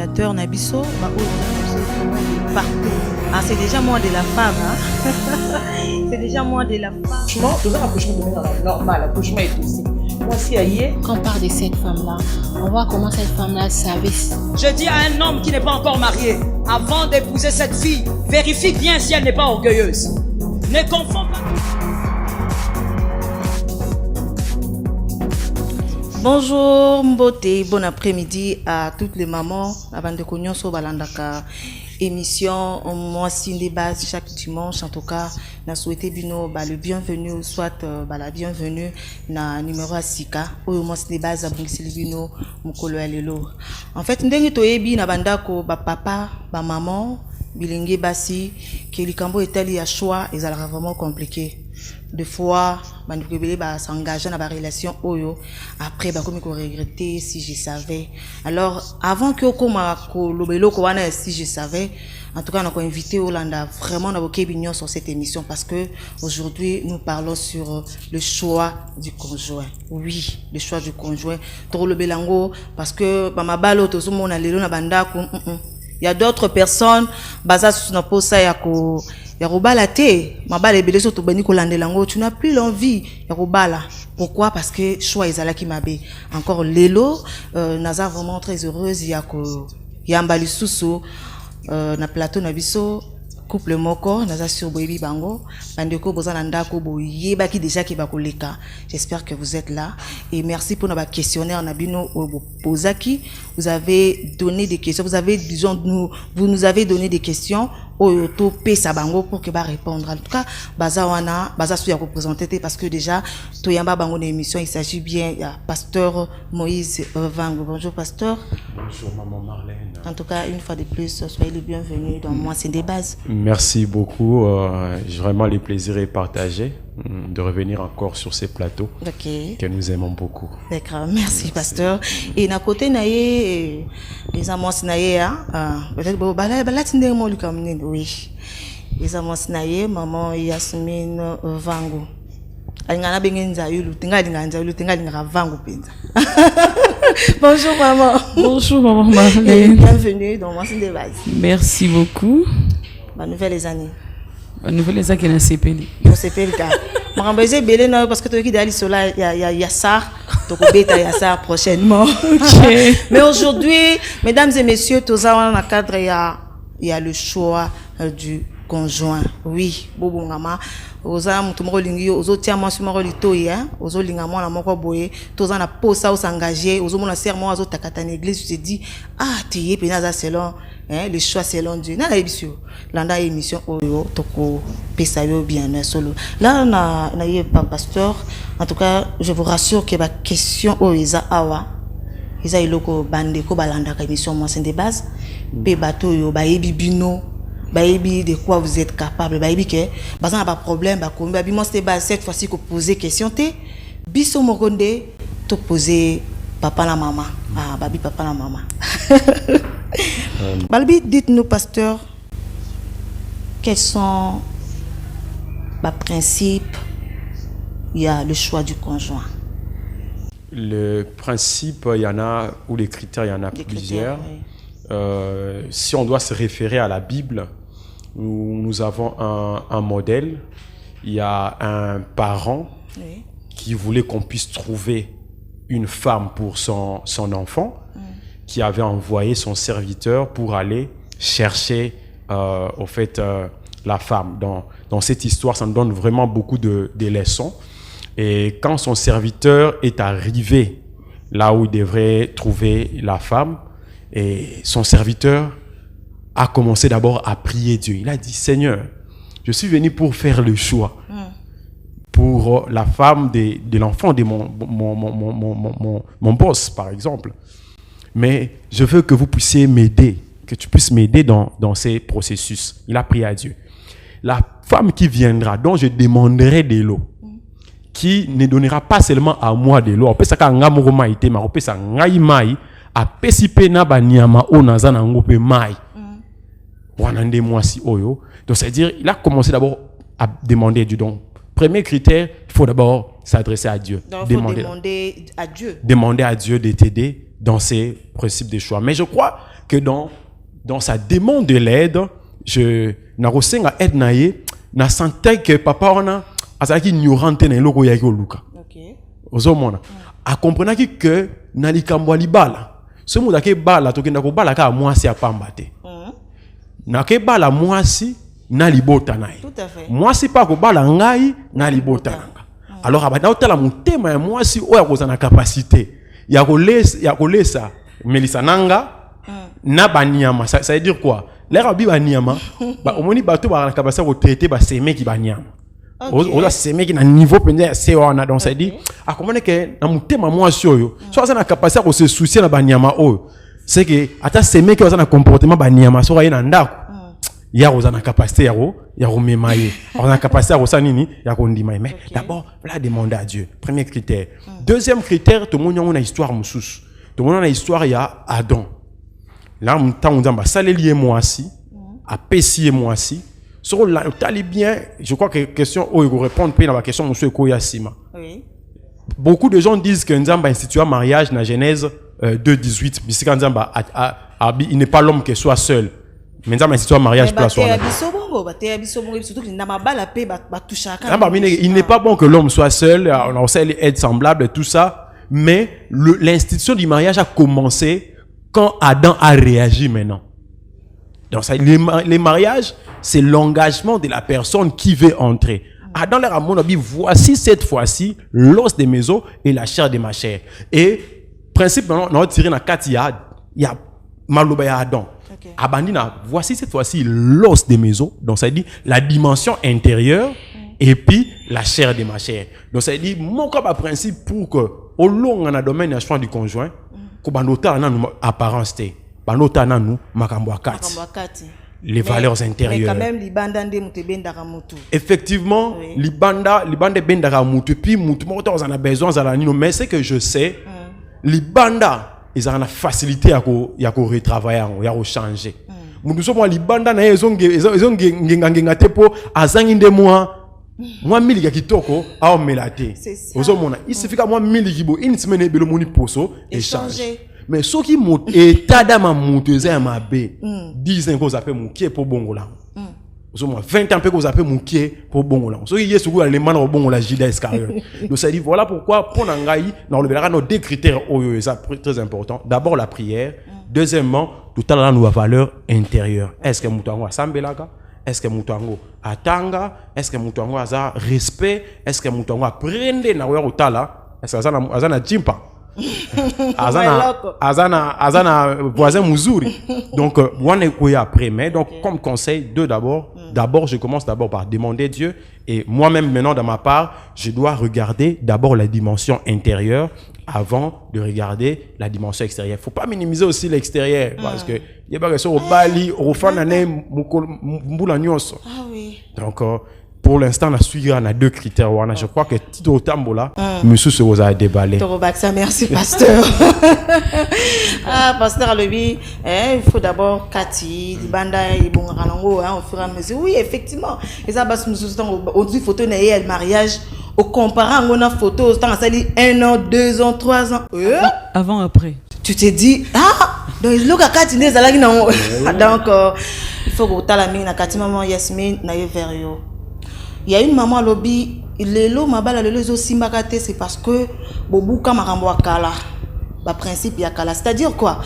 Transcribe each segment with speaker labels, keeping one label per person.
Speaker 1: téléspectateurs Nabiso, partout. Ah, c'est déjà moi de la femme. Hein? C'est déjà moi de la femme.
Speaker 2: Franchement, tout ça, accouchement normal, accouchement est aussi. Moi, si aïe.
Speaker 3: Quand on parle de cette femme-là, on voit comment cette femme-là savait.
Speaker 4: Je dis à un homme qui n'est pas encore marié, avant d'épouser cette fille, vérifie bien si elle n'est pas orgueilleuse. Ne confonds pas.
Speaker 1: Bonjour Mbote, bon après-midi à toutes les mamans. Avant de connaître sur Balandaka émission, moi si des bases chaque dimanche. En tout cas, na souhaité bino le bienvenu, soit la bienvenue na numéro asika. Ou moi si des bases à bino mukolo alelo. En fait, ndenge toyebi na bandako papa, maman, bilingue basi, que le cambo etali ya choix, ils allaient vraiment compliqué. Des fois, s'engager dans la relation oyo. Après, comme regretter si je savais. Alors, avant que si je savais, en tout cas, on a invité Olanda vraiment dans sur cette émission parce que aujourd'hui, nous parlons sur le choix du conjoint. Oui, le choix du conjoint. Trop le belango parce que il y a d'autres personnes, tu n'as plus l'envie. Pourquoi? Parce que choix est qui m'a bé. Encore Lélo, Naza vraiment très heureuse. Il y a Mbalisusu, na plateau Nabiso, couple moko, Naza sur baby bango, bandeko bozananda ko boye baki déjà qui bakoleka. J'espère que vous êtes là et merci pour notre questionnaire Nabino Bozaki. Vous avez donné des questions, vous nous avez donné des questions au topé sabango pour que ba répondre. En tout cas, bazawana, bazasu ya représenter parce que déjà toyamba bango d'émission, il s'agit bien de pasteur Moïse Vango. Bonjour pasteur.
Speaker 5: Bonjour maman Marlène.
Speaker 1: En tout cas, une fois de plus, soyez les bienvenus dans Moi c'est des bases.
Speaker 5: Merci beaucoup. Vraiment le plaisir est partagé de revenir encore sur ces plateaux que nous aimons beaucoup.
Speaker 1: D'accord, merci pasteur. Et na côté naie les amants naie peut-être oui. Les amants naie maman Yasmine Vango. Alingana bengenza yulu tinga vango penza. Bonjour maman.
Speaker 6: Bonjour maman Marlène.
Speaker 1: Bienvenue dans Moi c'est des bases.
Speaker 6: Merci beaucoup.
Speaker 1: Bonne nouvelle les années.
Speaker 6: Bonne nouvelle les années qui n'a CPL.
Speaker 1: Bon CPL ka. Moiembêté belé non parce que toi qui d'aller sur là il y a ça. Donc bêta il y a ça prochainement. Okay. Mais aujourd'hui, mesdames et messieurs, tous dans le cadre il y a le choix du conjoint. Oui, bobo ngama oza mutu moko lingi ozo tia mwasi moko litoyi ozo linga mwana moko boye toza na posa s'engager ozo mona serment ozo takata na église tu te dis ah tiye pena za selon le choix selon Dieu na ebisio landa émission oyo toko pesa yo bien solo là na ye pasteur. En tout cas je vous rassure que ba question oyo awa eza iloko bandeko balanda ka émission Moi c'est des bases pe bato yo ba yebi bino baby de quoi vous êtes capable baby que parce qu'on a pas problème ba ko baby moi c'était base cette fois-ci que poser question té biso mokonde to poser papa la maman baby papa la maman. Balbi dites-nous pasteur quels sont les principes il y a le choix du conjoint.
Speaker 5: Le principe il y en a ou les critères il y en a plusieurs. Oui. Si on doit se référer à la Bible, nous avons un modèle. Il y a un parent qui voulait qu'on puisse trouver une femme pour son enfant, qui avait envoyé son serviteur pour aller chercher la femme. Dans cette histoire, ça nous donne vraiment beaucoup de leçons. Et quand son serviteur est arrivé là où il devrait trouver la femme, et son serviteur a commencé d'abord à prier Dieu. Il a dit, Seigneur, je suis venu pour faire le choix pour la femme de l'enfant de mon boss, par exemple. Mais je veux que vous puissiez m'aider, que tu puisses m'aider dans ces processus. Il a prié à Dieu. La femme qui viendra, dont je demanderai de l'eau, qui ne donnera pas seulement à moi de l'eau, on peut a pesipe na banyama onaza na ngope mai wanande mwasi oyo. Donc c'est à dire il a commencé d'abord à demander à Dieu. Donc premier critère, il faut d'abord s'adresser à Dieu.
Speaker 1: Donc il faut demander à Dieu.
Speaker 5: Demander à Dieu de t'aider dans ces principes de choix. Mais je crois que dans sa demande de l'aide, je narosenga aide naie, na sentais que papa ona azaki ignorante na eloko ya luka.
Speaker 1: OK.
Speaker 5: Ozomona. A comprendre que na likambo libala. Ce muda ke bala tokenda ko bala ka mwasi apamba te. Na ke bala mwasi na libota nae.
Speaker 1: Tout à fait.
Speaker 5: Mwasi pa ko bala ngai na libota nanga. Alors abana otala mutema ya mwasi oya kozana capacité ya kolesa melisa nanga na banyama. Ça veut dire quoi? L'air bi banyama ba omoni bato ba na capacité ko traiter ba seme ki banyama. On a seme ki na niveau penza c'est on a donc ça dit a comment que na mutema mwasi oyo so ça na capacité ko se soucier na banyama oyo c'est que ata seme ki na comportement banyama so na ndako ya kozana capacité ya memaye on a capacité ya ça nini ya kondima mais d'abord la demander à Dieu, premier critère. Deuxième critère, tout le monde a une histoire mususu, tout le monde a une histoire ya Adam. Là on t'a salelier moi si a pessier moi si sur la bien, je crois que question oh il répondre à la question monsieur Koyasima. Oui. Beaucoup de gens disent que Nzamba institue un mariage dans Genèse 2:18 bisika Nzamba il n'est pas l'homme qui soit seul. Mais Nzamba institue un mariage place il n'est pas bon que l'homme soit seul, on sait être semblable tout ça, mais l'institution du mariage a commencé quand Adam a réagi maintenant. Donc ça, les mariages, c'est l'engagement de la personne qui veut entrer. Adam leur a dit, voici cette fois-ci l'os de mes os et la chair de ma chair. Et principe, on a tiré dans 4, il y a Maloba et Adam. Abandina, voici cette fois-ci l'os de mes os. Donc ça dit la dimension intérieure et puis la chair de ma chair. Donc ça dit, mon corps principe pour que au long on a domaine du choix du conjoint, que bandota na nous apparence té, bandota na nous makambo akati. Les valeurs intérieures. Mais quand même libanda ndé mutebenda kamutu. Effectivement, libanda benda kamutu puis mutu moko on a besoin za la nino, mais c'est que je sais libanda ils ont la facilité à retravailler, à changer. Nous sommes libanda na ils ont ngengangengate po azanginde moi mili kitoko a melate. Ozomona il suffit que moi mili kibo une semaine belo moni poso échanger. Mais ceux qui montent et tadama monteza ma bé 10 ans qu'on appelle mon pied pour bongola. Ozomona 20 ans qu'on appelle mon pied pour bongola. Ceux qui yesu ko allemand au bongola Judas Iscariot. Donc ça dit voilà pourquoi pour nangai dans le verra nos deux critères ça très important. D'abord la prière, deuxièmement tout à l'heure nous a valeur intérieure. Est-ce que mutango asambelaka? Est-ce que mutango atanga? Est-ce que mutango aza respect? Est-ce que mutango aprende na wa utala? Est-ce que azana jimpa? Azana voisin Muzuri. Donc on est après, mais donc comme conseil d'abord je commence d'abord par demander Dieu, et moi-même maintenant dans ma part je dois regarder d'abord la dimension intérieure avant de regarder la dimension extérieure. Faut pas minimiser aussi l'extérieur parce que il y a pas que au Bali au Fanane mbula nyonso. Ah oui. Donc pour l'instant, on a deux critères. Je crois que Tito Tambola, monsieur se vous a déballé.
Speaker 1: Merci, pasteur. Pasteur Alobi, il faut d'abord Cathy, Libanda et bon Ranango, au fur et à mesure. Oui, effectivement. Et ça, on dit photo le mariage. Au comparant, on a photo, ça dit 1 an, 2 ans, 3 ans.
Speaker 6: Avant, après.
Speaker 1: Tu te dis, donc il y a Cathy, donc il faut que tu aies la mine, Cathy, maman, Yasmine, Naye Verio. Il y a une maman à lobby, lelo mabala lelo zo simbakate, c'est parce que bobuka makambo akala. Ba principe ya kala, c'est-à-dire quoi?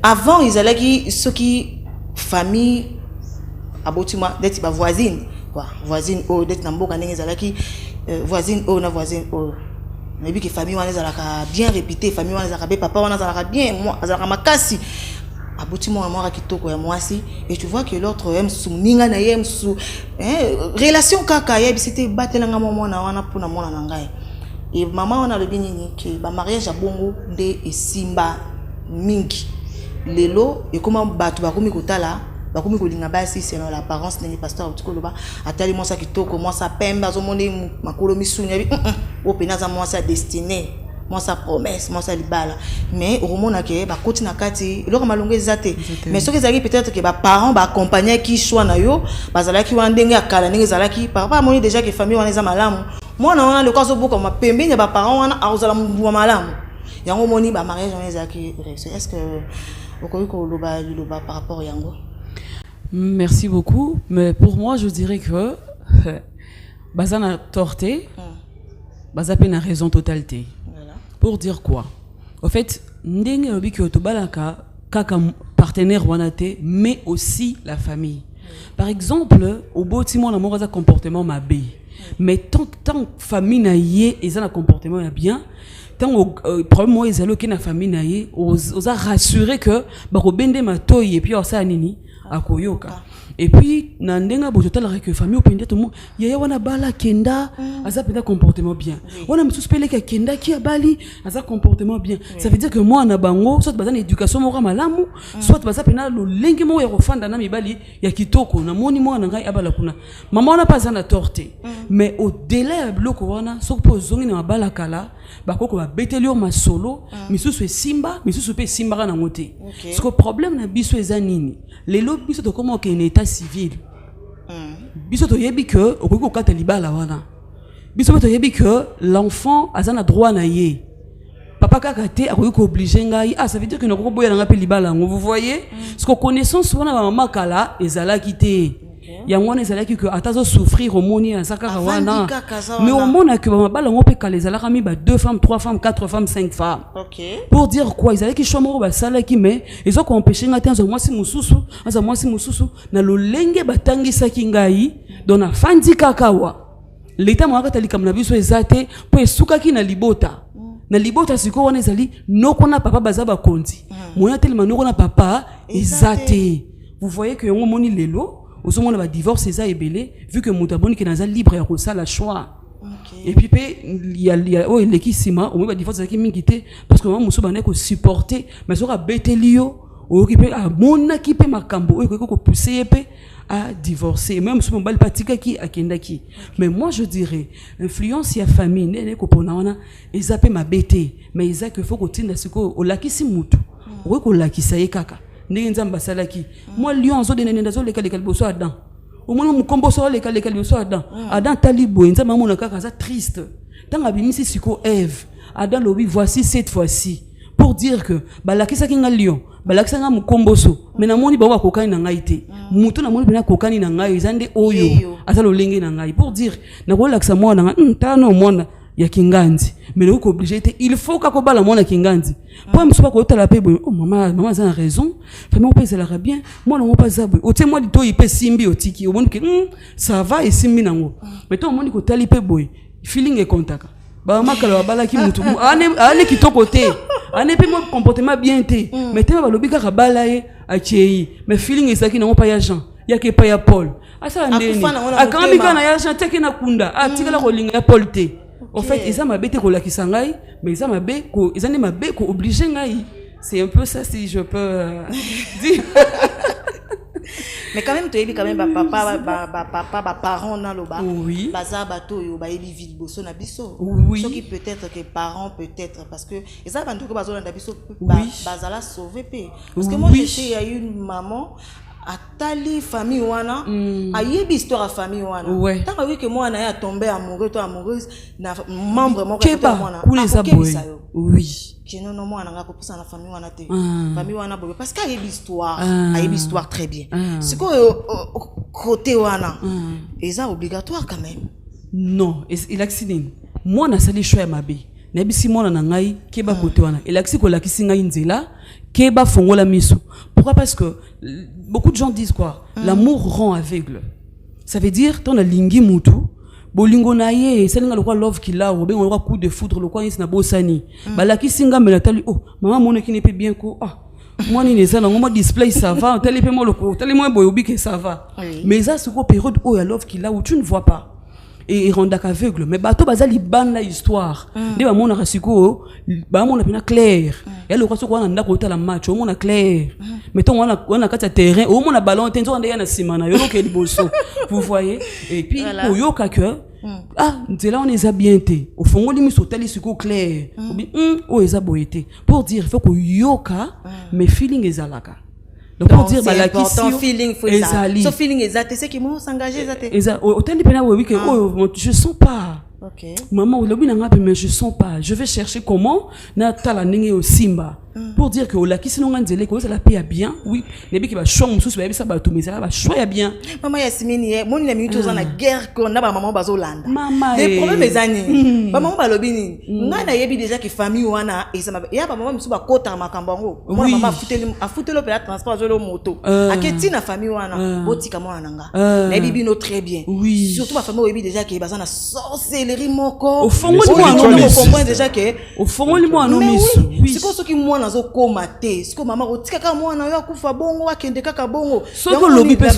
Speaker 1: Avant ils allaient qui ceux qui famille abotima d'être ba voisine quoi, voisine oh d'être na mboka ndenge zala qui voisine oh na voisine oh. Mais bi que famille wana zala ka bien répété, famille wana zala ka papa wana zala ka bien, moi zala ka makasi. Aboutiment à moi kitoko ya mwasi, et tu vois que l'autre aime sou ninga na yem sou relation kaka yebi c'était batelanga mwana wana pona mwana na ngai. Et maman on a le binini que ba mariage a bongo nde esimba mingi lelo et comment batu ba komi kotala ba komi kolinga basi selon l'apparence n'est pasteur otikoloba atali moi ça kitoko moi ça pembe azomone makolo misunya bi o penaza moi ça destiné moi sa promesse, moi sa libala. Mais au moment où ba koti na kati, il aura malongé zate. Mais ce que ça peut-être que ba parents ba accompagner qui soit na yo, ba zala ki wandenge akala ndenge zala ki papa moni déjà que famille wana za malamu. Moi na wana le kwazo boko ma pembe ya ba parents wana azala mbu malamu. yango moni ba mariage on ezaki réussi. Est-ce que vous connaissez loba par rapport à yango?
Speaker 6: Merci beaucoup, mais pour moi je dirais que bazana torté, bazape na raison totalité. Voilà. Pour dire quoi? En fait, ndenge obi ki otobalaka kaka partenaire wanate, mais aussi la famille. Par exemple, au beau timon l'amour a un comportement mabé. Mais tant famille na yé et ça un comportement bien, tant problème moi ils alloquent na famille na yé, os a rassuré que bah bende ma toy et puis ça nini à koyoka. Et puis nandenga bojotal avec famille opende tout monde yaya wana bala kenda asa penda comportement bien. Wana msuspele ka kenda ki abali asa comportement bien. Ça veut dire que moi na bango soit bazana éducation mo malamu soit baza pena lo lengi mo ya kofanda na mibali ya kitoko na moni mo na ngai abala kuna. Maman na pas na torté. Mais au délai bloko wana so po zongi na bala kala bakoko ba betelio masolo misusu e simba misusu pe simba na ngote. Ce que problème na biso ezanini. Les lots biso to comment que état civil. Biso to yebi que okoko kata libala wana. Biso to yebi que l'enfant a un droit na ye. Papa kakate akoki obligé ngai ça veut dire que noko boya na pe libala ngo vous voyez ce que connaissance wana ba mama kala ezala kité. Yango wana ezala ki que atazo souffrir au moni à sakara wana. Mais au mona que ba mabala ngo pe kala ezala kami ba 2 femmes, 3 femmes, 4 femmes, 5 femmes. OK. Pour dire quoi ezala ki chomoro ba sala ki mais ils ont empêché ngati azo mwasi mususu na lolenge batangisa ki ngai dona fandi kakawa. L'état mwaka tali kam na biso ezate po esuka ki na libota. Na libota siko wana ezali noko na papa bazaba konzi. Moya tellement noko na papa ezate. Vous voyez que on moni lelo au moment où le divorce est ébélé, vu que Moutaboni qui est libre et a le choix. Et puis il y a l'équissima, au moment où le divorce est quitté parce que moi je suis supporter, mais je suis bêté lio, ou qui peut à mon équipe macambo, ou qui pousser à divorcer. Même si on bal patika qui a kendaki. Mais moi je dirais influence ya famille, né ko pona et zappé ma bêté, mais il a que faut que tinda siko o lakisi mutu, ou ko lakisa kaka. Moi lion zo de nenda zo leka boso Adam. Au moins mon combo so leka boso Adam. Adam talibo nzamba mona kaka ça triste. Tant abimisi siko Ève. Adam lobi voici cette fois-ci pour dire que balakisa kinga lion, balakisa nga mukombo so. Mais na moni ba kokani na ngai te. Mutu na moni bina kokani na ngai zande oyo. Asa lo lenge na ngai pour dire na ko lakisa moi na tano mona ya kinganzi. Mais le obligé il faut ka ko bala mona kinganzi. Pour me soupa ko tala pe oh maman a raison. Vraiment pas elle bien. Moi non pas zabwe. O te moi dito ipe simbi otiki. O moni que ça va et simbi nango. Mais toi moni ko tali pe boy. Feeling e kontaka. Ba makala bala ki mutu. Ane kitoko te. Ane pe mo comportement bien te. Mais te ba lobi ka bala e a chei. Mais feeling ezaki nango pa ya Jean. Ya ke pa ya Paul. Asa ndeni. Akambi kana ya Jean te ke na kunda. Atikala ko linga ya Paul te. En fait, ils ont ma bête ko la kisangai, mais ils ont ma bête ko, ils ont ma bête ko obligé ngai. C'est un peu ça si je peux dire.
Speaker 1: Mais quand même tu es quand même papa parents na loba.
Speaker 6: Oui.
Speaker 1: Baza bato yo ba ebi vide boso na biso.
Speaker 6: Oui.
Speaker 1: Ceux qui peut-être que parents peut-être parce que ils savent en tout cas bazo na biso baza la sauver pe. Parce que moi je sais il y a une maman Atali famille wana ayebi histoire à famille wana tant que moi na ya tombé amoureux toi amoureuse na membre mon
Speaker 6: que
Speaker 1: moi
Speaker 6: oui
Speaker 1: que non moi na ko poussa na famille wana te famille wana bobe parce qu'ayebi histoire très bien c'est quoi côté wana et ça obligatoire quand même
Speaker 6: non il accident moi na sali choix ma bé na bisi mona na ngai keba côté wana il accident ko la kisinga inzela keba fongola miso. Pourquoi? Parce que beaucoup de gens disent quoi? L'amour rend aveugle. Ça veut dire ton lingi mutu bolingo na ye selinga lokwa love kila ou ben on coup de foudre lokwa yisna bosani balaki singa melatali oh maman mon qui n'est pas bien ko moi ni neza na ngoma display ça va tali pe mo loko tali mo boyobi que ça va mais ça c'est quoi période oh ya love kila où tu ne vois pas et rend aveugle mais bato bazali ban la histoire de ba mona rasiko ba mona pena clair et le kwaso kwa nda ko tala match o mona clair mais ton wana kata terrain o mona ballon tenzo ande yana simana yo ke liboso vous voyez et puis o yo ka que là on est bien té au fond limi sotali siko clair o eza boyete pour dire il faut que yoka mais feeling ezalaka. Donc pour dire
Speaker 1: la question feeling faut ça. So feeling exact c'est qui moi s'engager exact.
Speaker 6: Exact. Au tel pena oui que je sens pas.
Speaker 1: Ok.
Speaker 6: Maman, mais je sens pas. Je vais chercher comment na tala nenge au simba pour dire que la qui sinon ngandele ko ça la paye bien. Oui, nebi qui va choix mususu ba bisa ba to mais ça va choix bien.
Speaker 1: Maman Yasmine, mon na minute aux na guerre qu'on a ba maman bazo landa.
Speaker 6: Maman.
Speaker 1: Des problèmes mes années. Maman ba lobini. Nga na yebi déjà que famille wana et ça ya ba maman mususu ba kota makambango. Moi maman a fouté le pela transport le moto. A keti na famille wana botika mo nanga. Na bibi no très bien.
Speaker 6: Oui.
Speaker 1: Surtout ma famille yebi déjà que bazana sorcellerie moko.
Speaker 6: Au fond moi
Speaker 1: on comprend déjà que
Speaker 6: au fond moi non
Speaker 1: mais
Speaker 6: oui.
Speaker 1: C'est quoi ce qui moi nazo komate. C'est que maman otika ka moi na yo akufa bongo akende kaka bongo.
Speaker 6: Soko lobby pe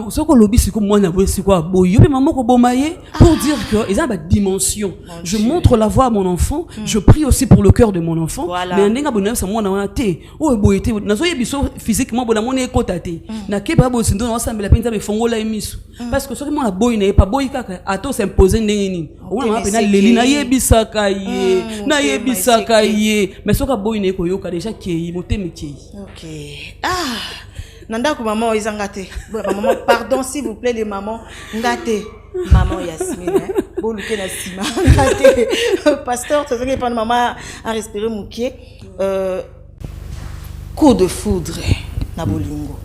Speaker 6: soko lobby siko moi na bo siko boyo pe maman ko bomaye pour dire que ils ont une dimension. Je montre la voie à mon enfant, je prie aussi pour le cœur de mon enfant. Mais ndenga bonheur c'est moi na té. O boyete nazo yebiso physiquement bona mon ekotate. Na ke ba bo sindo na ensemble la penza be fongola emisu. Parce que soki moi na boy na pas boy kaka ato s'imposer ndenge nini. O na pena leli na yebisaka ye. Na yebisaka ye. Mais soka boy na ko yoka déjà ki moteme ki.
Speaker 1: OK. Ah, nanda ko maman izangate. Maman pardon s'il vous plaît les mamans ngate. Maman Yasmine, bon luke na sima. Ngate. Pasteur, c'est ce que prend maman à respirer mouké. Coup de foudre na bolingo.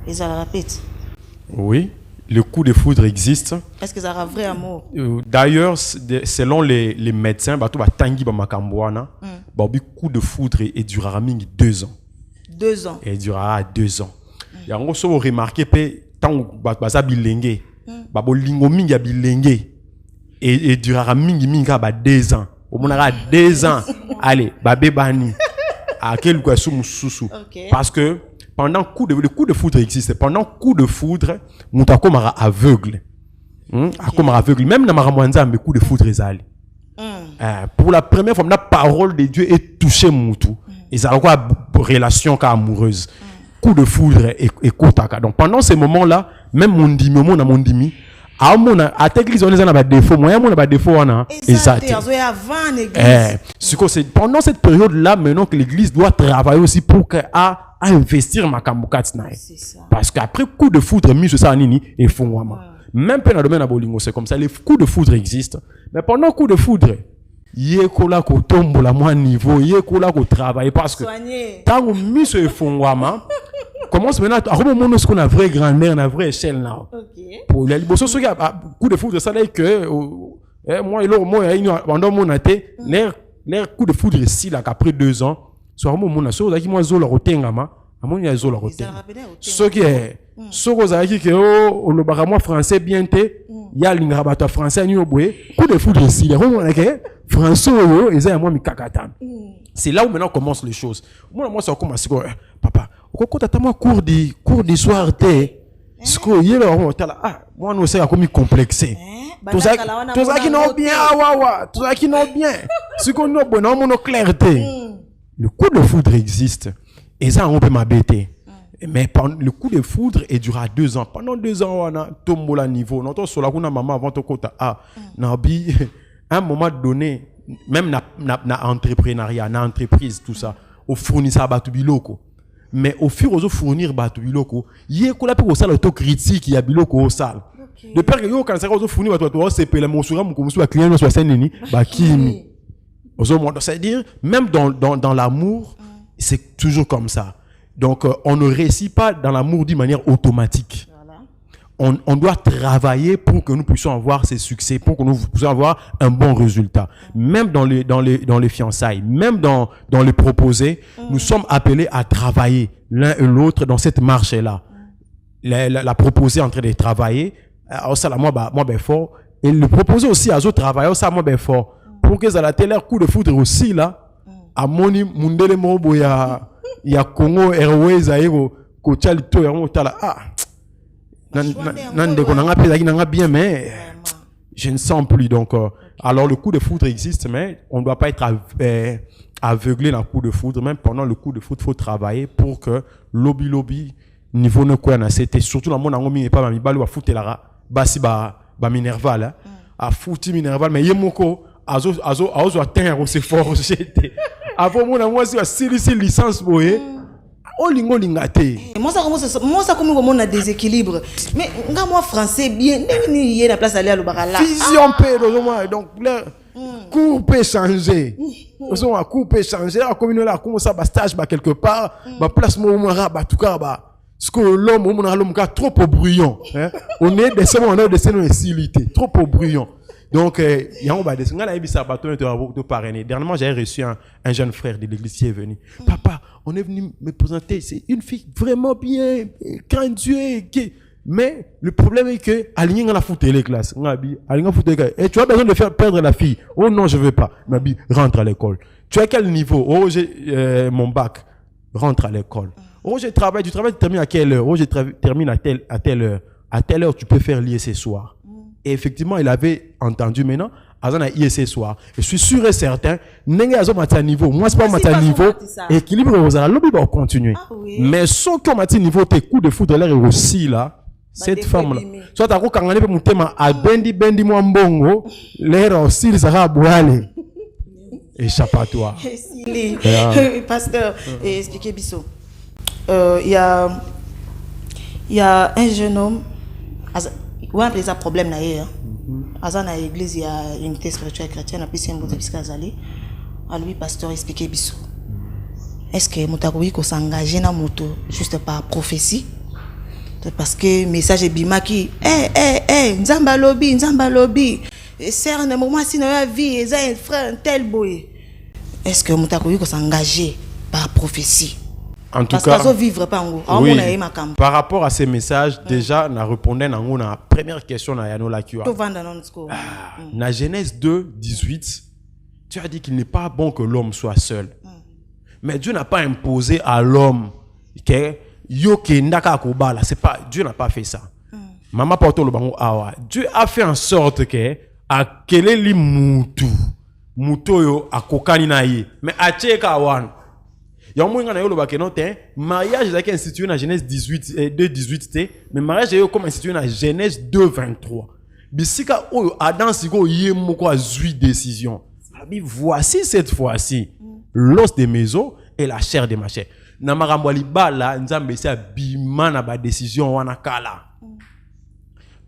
Speaker 1: Et ça la répète.
Speaker 5: Oui, le coup de foudre existe.
Speaker 1: Est-ce que ça a un vrai amour?
Speaker 5: D'ailleurs, selon les médecins, bato ba tangi ba makambwana, ba coup de foudre et durera mingi 2 ans.
Speaker 1: 2 ans.
Speaker 5: Et durera 2 ans. Yango so remarquer pe tant baza bilenge, ba bolingo mingi ya bilenge et durera mingi ba 2 ans. Au monara 2 ans. Allez, ba bebani. À quel quoi sous mususu. Parce que pendant le coup de foudre existe. Pendant coup de foudre, moutako mara aveugle. Comme aveugle. Même dans Maramwanza, mais coup de foudre est allé. Pour la première fois, la parole de Dieu est touchée moutou. Et ça a quoi relation amoureuse. Coup de foudre et kotaka. Donc pendant ces moments-là, même mondimi, à l'église on a des défauts, moi on a des défauts pendant cette période-là, maintenant que l'église doit travailler aussi pour à investir ma kambukatsna. Parce qu'après coup de foudre mis sur ça nini et fongwama. Même dans le domaine à Bolingo, c'est comme ça, les coups de foudre existent. Mais pendant coup de foudre, yekola ko tombo la moi niveau, yekola ko travailler parce que tant que mis sur fongwama commence maintenant à remonter ce qu'on a vraie grandeur, une vraie échelle là. Pour les libos, ceux qui a coup de foudre ça là que moi et moi pendant mon été l'air coup de foudre ici là qu'après 2 ans soit mon asso là qui moi zo la rotengama amon ya zo la rotenga ceux qui ceux qui que le baramo français bien té ya linga bato français ni obwe coup de foudre ici là on a que français yo et ça moi mi kakata. C'est là où maintenant commencent les choses. Moi ça commence papa quand tu as cours d'histoire ce que y là moi nous c'est comme complexé tout ça qui n'ont bien tout ça qui n'ont bien ce qu'on a bon mon clarté. Le coup de foudre existe et ça on peut m'abêter. Mais le coup de foudre est durera 2 ans. Pendant 2 ans on a tombé à niveau notre sur la maman avant to kota nabi à un moment donné même na entrepreneuriat na entreprise tout ça au fournisseur batu biloko. Mais au fur et à mesure fournir batu biloko yé ko la pe ko sala autocritique ya biloko au sale de père que yo quand ça ko fournir batu to c'est pele mon soura mon comme soit client soit senini ba kimi c'est-à-dire même dans l'amour c'est toujours comme ça. Donc on ne réussit pas dans l'amour d'une manière automatique. On doit travailler pour que nous puissions avoir ces succès, pour que nous puissions avoir un bon résultat. Même dans les fiançailles, même dans les proposés, nous sommes appelés à travailler l'un et l'autre dans cette marche-là. La proposée en train de travailler, ça la moi ben fort, et le proposer aussi à d'autres travailleurs, ça moi ben fort. Pour que ça la télé coup de foudre aussi là, à moni mundele mobo ya Congo Airways aéro ko chalito ya mo tala bien, mais je ne sens plus. Donc, alors le coup de foudre existe, mais on ne doit pas être aveuglé dans le coup de foudre. Même pendant le coup de foudre, il faut travailler pour que lobby niveau ne quoi na c'était surtout dans mon angomi et pas mi balu a foutre la basi ba minerval a foutu minerval mais yemoko azo atteindre c'est fort j'étais avant mon moi si licence boye
Speaker 7: olingo lingate.
Speaker 1: Moi ça comme un déséquilibre. Mais moi français bien, il y a la place d'aller à l'Obarala.
Speaker 7: Vision peut donc cours peut changer. Osoma cours peut changer. La communauté là comme ça stage quelque part, place moi en tout cas parce que l'homme trop bruyant. On est des on a des facilité, trop bruyant. Donc il y a on va descendre là ça bateau de parrainer. Dernièrement j'ai reçu un jeune frère de l'église qui est venu. Papa, on est venu me présenter, c'est une fille vraiment bien, craint Dieu mais le problème est que aligné dans la foot les classes. Et tu as besoin de faire perdre la fille. Oh non, je veux pas. Mabi, rentre à l'école. Tu as quel niveau? Oh, j'ai mon bac. Rentre à l'école. Oh, tu termines à quelle heure? Oh, je termine à telle heure. À telle heure, tu peux faire l'ISC soir. Et effectivement, il avait entendu maintenant, Azan a ISC soir. Je suis sûr et certain, n'est pas niveau. Moi, c'est pas mon niveau. Équilibre, vous allez lobby va continuer. Mais sans que mon niveau, tes coups de foot de l'air aussi là, cette femme-là. Soit t'as quand on est mon thème à bendi moi mbongo, l'air aussi, il sera boalé. Échappatoire.
Speaker 1: Pasteur, expliquez Bissot. Il y a un jeune homme, il y a un problème d'ailleurs. Dans l'église, il y a une unité spirituelle chrétienne, puis c'est un bout de biscazali. À lui, pasteur, expliquez Bissot. Est-ce que Moutakoui ko s'engager dans moto juste par prophétie? Parce que le message est bimaki. Nzamba lobby. C'est un moment si dans la vie, il y a un frère, un tel boy. Est-ce que Moutakoui ko s'engager par prophétie?
Speaker 7: En tout cas,
Speaker 1: oui,
Speaker 7: par rapport à ces messages, déjà, on a répondu à la première question. Dans Genèse 2, 18, tu as dit qu'il n'est pas bon que l'homme soit seul. Mais Dieu n'a pas imposé à l'homme que Dieu n'a pas fait ça. Maman porte le bango awa. Dieu a fait en sorte que à quel est mutu yo akokani na ye. Mais a cheka wan. Il y a un moment où mariage est institué dans Genèse 2:18, mais mariage est comme institué dans Genèse 2:23. Bisika oyo Adam sigo yemoko azui décision. Voici cette fois-ci l'os des maisons et la chair de ma chair. Na makambo libala nzambe sa bima na ba décision wana kala.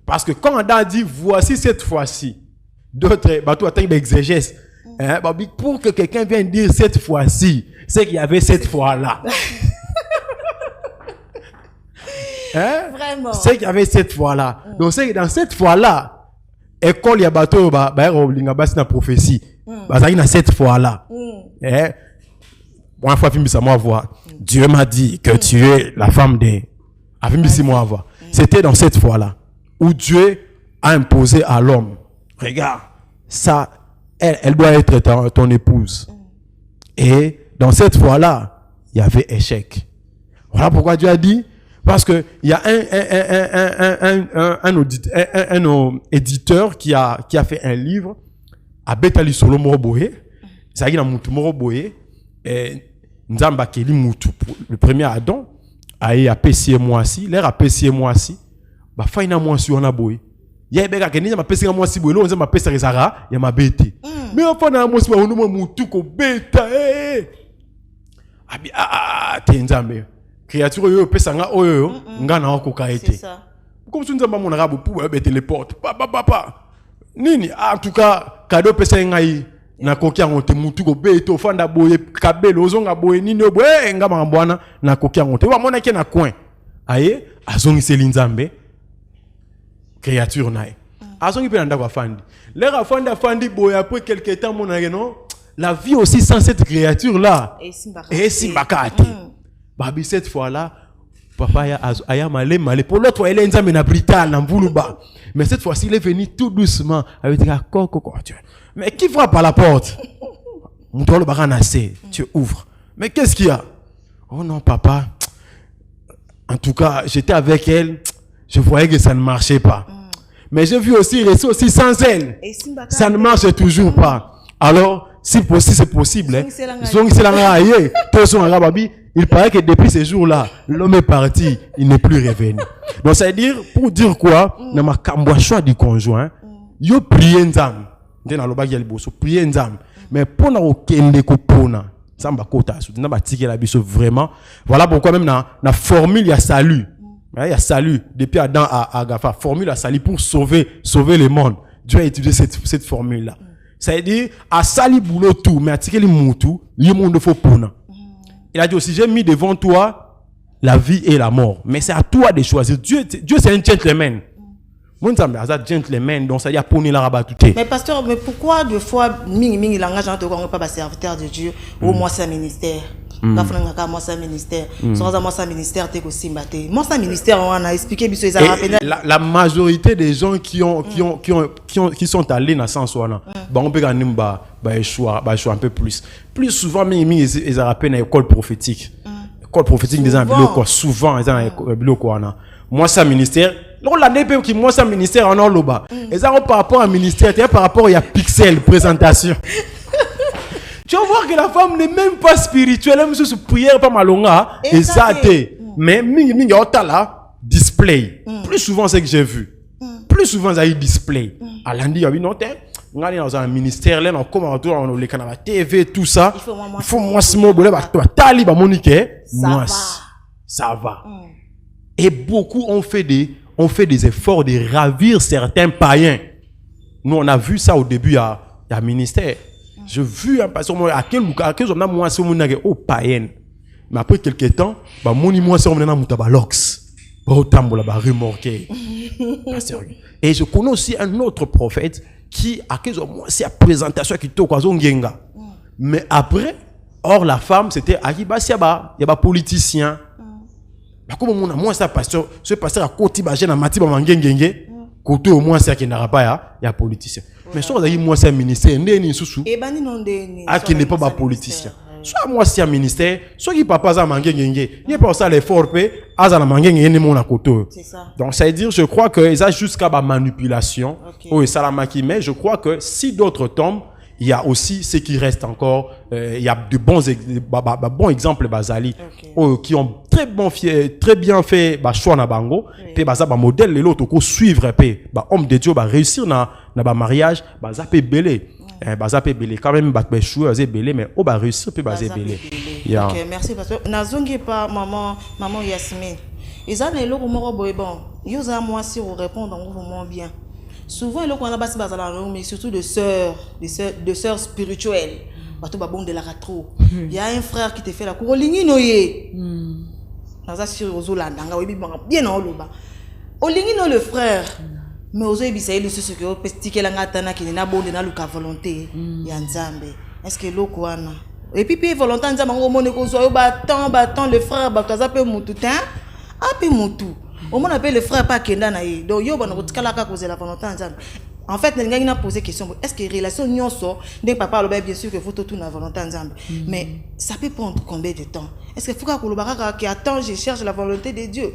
Speaker 7: Parce que quand Adam dit voici cette fois-ci, d'autres bateau attendent l'exégèse. Pour que quelqu'un vienne dire cette fois-ci, c'est qu'il y avait cette fois-là.
Speaker 1: Vraiment.
Speaker 7: C'est qu'il y avait cette fois-là. Donc c'est que dans cette fois-là, école ya bateau ba olinga basi na prophétie. Bazaki na cette fois-là. Moi fois film ça moi voir. Dieu m'a dit que tu es la femme de Afim moi voir. C'était dans cette fois-là où Dieu a imposé à l'homme. Regarde, ça elle doit être ton épouse. Et dans cette fois-là, il y avait échec. Voilà pourquoi Dieu a dit, parce que il y a un éditeur qui a fait un livre à Betali Solo Moroboé, ça y est dans Moutou Moroboé, et Nzamba Keli Moutou, le premier Adam, a apprécié moi si, l'air apprécié moi si, bah faina moi si on a boé. Il y a des gens qui disent que je suis un peu de temps, je suis un peu de temps. Mais enfin, je suis un peu de temps. Tu es un peu créature, tu es un peu de temps. Comme si tu es un peu de téléporte. Nini, en tout cas, cadeau peut être na kokia ngote mutu ko beto fanda boye kabelo ozonga boye nini boye ngama mbwana na kokia ngote wa mona ke na coin aye azongi selinzambe créature nae azongi pe ndako afandi l'air afandi boye après quelque temps mona non la vie aussi sans cette créature là et simbakate babi cette fois là papa aya malé pour l'autre elle est nzambe na brital na mbuluba mais cette fois-ci il est venu tout doucement avec des coco. Mais qui frappe à la porte? Tu ouvres. Mais qu'est-ce qu'il y a? Oh non, papa. En tout cas, j'étais avec elle. Je voyais que ça ne marchait pas. Mais j'ai vu aussi, il aussi sans elle. Ça ne marche toujours pas. Alors, si possible, c'est possible. Il paraît que depuis ce jour-là, l'homme est parti. Il n'est plus revenu. Donc, ça veut dire, pour dire quoi? Dans ma choix du conjoint, yo prier nzam. Mais pour na okende ko pona Ça m'a kota soutenir ba ticket la biso vraiment. Voilà pourquoi même na formule il y a salut. Il y a salut depuis Adam à Gafa, formule à salut pour sauver le monde. Dieu a utilisé cette formule là. Ça veut dire à sali boulot tout mais à ticket les moutou, le monde faut pona. Il a dit aussi j'ai mis devant toi la vie et la mort, mais c'est à toi de choisir. Dieu c'est un gentleman. Moi ça me dit gentleman donc ça dit à poni la rabat tout.
Speaker 1: Mais pasteur, mais pourquoi deux fois mingi langage on pas serviteur de Dieu ou moi c'est ministère? Moi c'est ministère. Sans moi c'est ministère t'es aussi mbaté. Moi c'est ministère on a expliqué biso
Speaker 7: la majorité des gens qui sont allés dans sens ouana bah on peut gagner bah choix un peu plus souvent mingi ils rappellent dans école prophétique. École prophétique des ambulants quoi souvent ils ont bilo quoi na. Moi c'est ministère. Donc la DP qui moi c'est ministère en Oloba. Et ça par rapport à ministère, par rapport à pixel présentation. Tu vas voir que la femme n'est même pas spirituelle, même sous prière pas malonga et ça mais mingi là display. Plus souvent c'est que j'ai vu. Plus souvent ça y display. À lundi il y a une note on est dans un ministère là on commence on les canaux TV tout ça. Il faut moi ce mot bolé ba tali ba monique. Moi ça va. Et beaucoup ont fait des efforts de ravir certains païens. Nous, on a vu ça au début à ministère. J'ai vu un pasteur, à quel on a moi, c'est mon au païen. Mais après quelques temps, moi, c'est mon moutaba-lox. Remorqué. Et je connais aussi un autre prophète qui, à quel moment, c'est la présentation qui toque à Zongenga. Mais après, or, la femme, c'était Akiba, il y a politicien. Comme moi ça pasteur ce pasteur à côté ba jeune mati ba mangengenge côté au moins ça qui n'aura pas il y a politicien mais soit moi c'est ministère ndeni susu
Speaker 1: et bani non ndeni
Speaker 7: qui n'est pas politicien soit moi c'est un ministère soit qui papa za mangengenge il pas ça l'effort pe aza na mangengenge ni mon à côté c'est ça donc ça veut dire je crois que ça jusqu'à ba manipulation ou salamaki mais je crois que si d'autres tombent il y a aussi ce qui reste encore. Il y a de bons exemples Bazali qui ont très bien fait choix na bango. Pe baza ba modèle les autres ko suivre pe homme de Dieu réussir na mariage baza pe belé. Baza pe belé quand même ba choix c'est belé mais au ba réussir pe baza belé.
Speaker 1: OK, merci pasteur. Nazongi pas maman Yasmine. Ils ont les loko moko boy bon. Yo za moi si vous répondre vraiment bien. Souvent, il y a mais surtout de sœurs spirituelles. Il y a un frère qui te fait la cour. Bien le frère. Mais aux yeux, il y a ce que petit qui n'a bon de la volonté. Est-ce que l'eau et puis volonté battant le frère peu moututin peu moutou. Au moins appelle le frère pas kenda na ye donc yo bana kotikala ka causer la volonté nzambe en fait ndenga ina poser question est-ce que relation nyonso ndeng papa loba bien sûr que faut tout na volonté nzambe mais ça peut prendre combien de temps est-ce que faut ka kolobaka qui attend je cherche la volonté de Dieu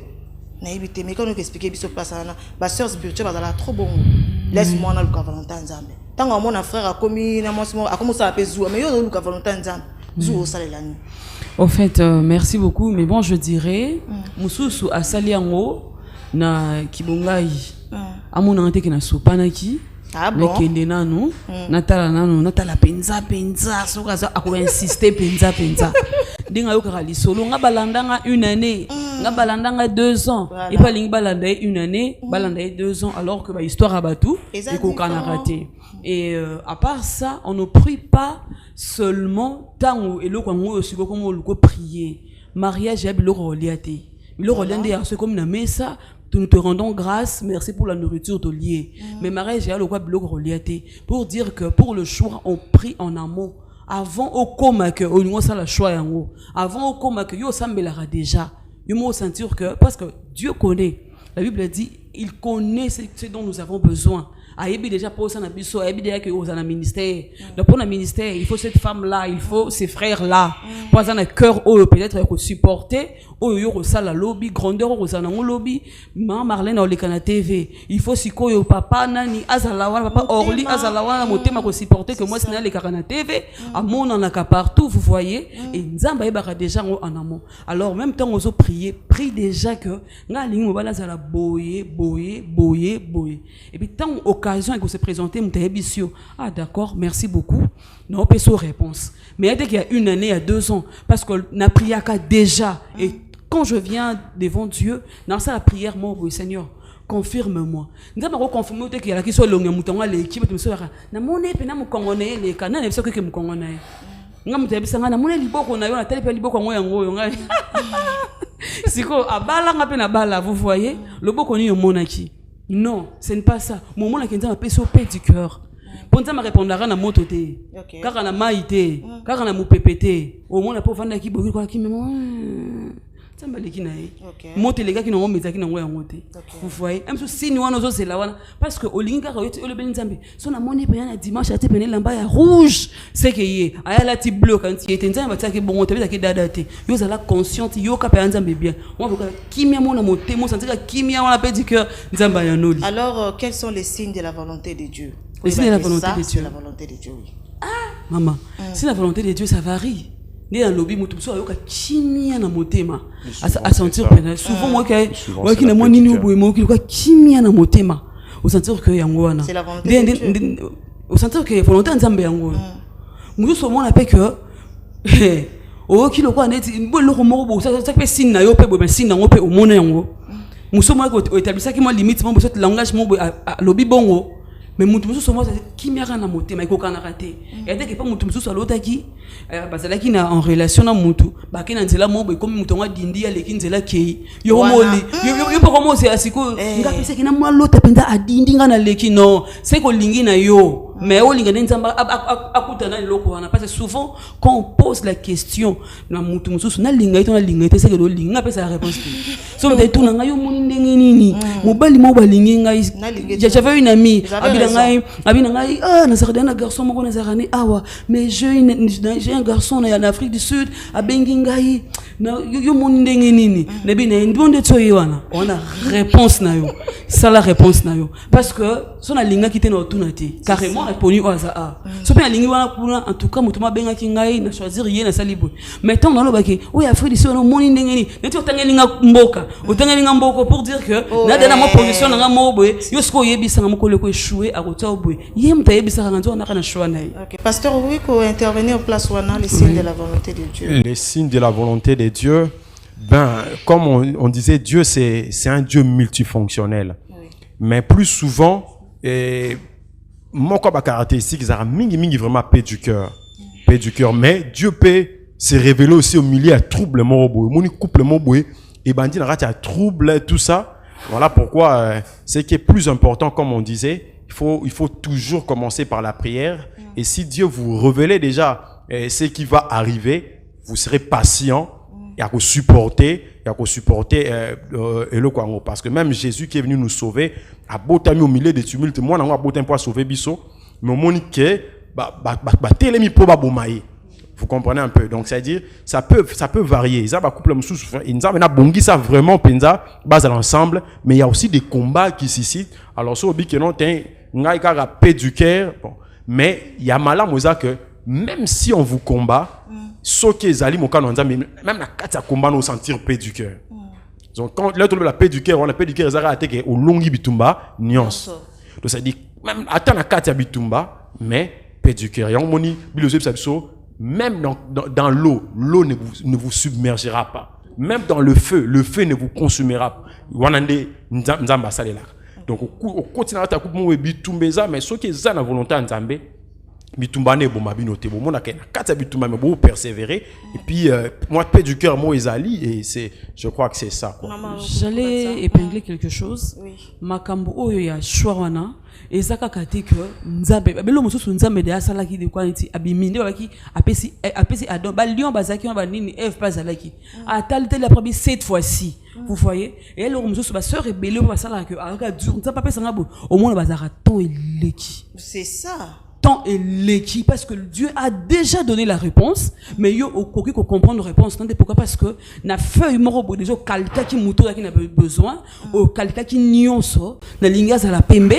Speaker 1: na ibité mais quand on expliquer biso passe na ba sœur spirituelle bazala trop bon laisse-moi na luka volonté nzambe tango mon frère a commis na mo a commencé à peser mais yo luka volonté nzambe zo salela ni.
Speaker 6: Au fait, merci beaucoup. Mais bon, je dirais, Moussousou a sali ango na kibongai. Amon ante ke na sopanaki. Ah bon? Na kende nanu, natala penza, sokaza ako insister penza. Dinga yo kali solo nga balandanga une année, nga balandanga 2 ans. Et pas ling balanda une année, balanda 2 ans alors que ba histoire abatou et qu'on a raté. Et à part ça, on ne prie pas seulement tant et le kwango aussi comme le prier. Mariage et le reliaté. Le reliaté c'est comme na mesa, nous te rendons grâce, merci pour la nourriture de lié. Mais mariage et le reliaté pour dire que pour le choix on prie en amont. Avant au coma que on ça la choix en haut. Avant au coma que yo sambelara déjà. Yo mo sentir que parce que Dieu connaît. La Bible dit il connaît ce dont nous avons besoin. Aïbi déjà pour ça na biso, aïbi déjà que aux un ministère. Donc pour un ministère, il faut cette femme là, il faut ces frères là. Pour un cœur peut-être que supporter, yo ça la lobby grandeur au ça na lobby. Maman Marlène au lekana TV. Il faut siko yo papa nani azalawa papa Orly azalawa na motema ko supporter que moi c'est na lekana TV. À mon en a partout, vous voyez. Et nzamba yeba déjà en amont. Alors même temps on prier, prie déjà que nga lingi mobala za la boyer. Et puis tant au l'occasion de se présenter, ah d'accord, merci beaucoup. Non, pas de réponse. Mais dès qu'il y a une année, il y a 2 ans, parce qu'on a prié déjà, et quand je viens devant Dieu, dans sa prière, moi, oui, Seigneur, confirme-moi. Nous avons confirmé que la question longue, nous avons l'équipe, nous avons na mone pe na mukongone les kana na biso ke mukongone. Ngamu tebisanga na mone liboko na yo na tele pe liboko ngo yango yo ngai. Siko abala ngape na bala, vous voyez, le boko ni yo monaki. Non, ce n'est pas ça. Mon mona kenza ma peso pe du cœur. Ponza ma répondra na moto te. Kaka na maïté, kaka na mupepete. Au moins na po vanda ki boki kwa ki memo. Vous voyez, parce que au linga le benizambe son amoni pe na dimanche ati pene lamba ya rouge c'est que yé aya la ti bleu quand il était nzamba tsaki bon te bezaki dadate yo za la consciente yo ka pe nzambe bien on va kimia mona moté mo sentir kimia on appelle du cœur nzamba ya noli.
Speaker 1: Alors quels sont les signes de la volonté de Dieu?
Speaker 6: Les signes de la volonté de Dieu.
Speaker 1: La volonté de Dieu, oui.
Speaker 6: Ah maman, si la volonté de Dieu ça varie. Né dans lobby mutu so ayoka kimia na motema à sentir peine souvent moi qui na moni ni boye mo ki ko kimia na motema au sentir que yango wana
Speaker 1: c'est la volonté de Dieu
Speaker 6: au sentir que volonté nzambe yango mutu so mona pe que o ki lo ko neti bo lo ko mo bo ça pe sin na yo pe bo ben sin na ngo pe o mona yango muso mo ko établissaki mo limite mo bo so langage mo bo lobby bongo. Mais mutu musu somo kimia na motema iko kana raté et dès que pas mutu musu salotaki bazalaki na en relation na mutu baki na nzela mo comme mutu ngo dindi ya leki nzela kei yo moli yo pas comment c'est asiko nga pesa kina mo lota penda adindi nga na leki non c'est ko lingi na yo mais o linga nzamba akutana loko wana parce que souvent quand on pose la question na mutu musu na linga ito c'est que lo linga pesa réponse so me tout na nga yo moni ndenge nini mobali mo balingi ngai j'avais une amie na garçon moko nazarani awa mais j'ai un garçon en Afrique du Sud a bengi ngai na yo moni ndenge nini na bina ndonde tsoyiwana on a réponse na yo ça la réponse na yo parce que son alinga kité na otunati carrément répondu au hasard so pe alingi wana kuna en tout cas mutuma benga kingai na choisir yé na salibo mais tant dans le baki oui Afrique du Sud no moni ndenge nini neti otangelinga mboka otangelinga mboko pour dire que na dana mo position na mobwe yo sko yebisa mokole ko échouer à côté obwe yé mta yebisa kanzo na kana choix na.
Speaker 1: OK, pasteur, oui, ko intervenir au place wana les signes de la volonté de Dieu.
Speaker 5: Les signes de la volonté de Dieu, ben comme on disait, Dieu c'est un Dieu multifonctionnel. Oui. Mais plus souvent mon quoi caractéristique ça mingi vraiment paix du cœur. Paix du cœur, mais Dieu peut se révéler aussi au milieu à trouble mon couple mon et bandit na rata trouble tout ça. Voilà pourquoi ce qui est plus important, comme on disait, il faut toujours commencer par la prière. Et si Dieu vous révèle déjà ce qui va arriver, vous serez patient et à vous supporter, parce que même Jésus qui est venu nous sauver, a beau t'ami au milieu des tumultes, moi n'a pas beau pour sauver biso, mais au moment que télémi proba bomaï. Vous comprenez un peu, donc c'est-à-dire ça peut varier. Ça va couple ils ont bongi ça vraiment penza base à l'ensemble, mais il y a aussi des combats qui s'y citent. Alors so bi que non t'es ngaïka rapé du cœur, bon, mais il y a malin moza que même si on vous combat, ce que zali mon canon même la carte à combat nous sentir paix du cœur. Donc quand là la paix du cœur, on la paix du cœur ça attaque au longi bitumba nuance. Donc ça dit même attends la carte à bitumba, mais paix du cœur. Yang moni bilosep sabso. Même dans l'eau, l'eau ne vous submergera pas. Même dans le feu ne vous consumera pas. Donc, au quotidien, tu as coupé bitumba, mais ce qui est la volonté de Nzambe, bitumba ne bomba binote. Bon, on a quatre bitumba, mais bon, persévérer. Et puis, moi, paix du cœur, moi, Ezali, et je crois que c'est ça.
Speaker 6: J'allais épingler quelque chose. Makambo oyo ya shwarwana. Et ça kati que nzambe belo mosusu nzambe de asala ki de kwa nti abiminde baki apesi adon ba lion bazaki ba nini Eve pas alaki atali la première cette fois-ci vous voyez et alors mosusu ba sœur rebelle ba sala que aka dur nzambe pesa ngabo au moins bazara ton eleki
Speaker 1: c'est ça
Speaker 6: temps et l'équipe parce que Dieu a déjà donné la réponse mais yo au koki ko comprendre réponse tant pourquoi parce que na feuille morobo déjà kalta ki muto qui n'a besoin au kalta ki nyonso na linga za la pembe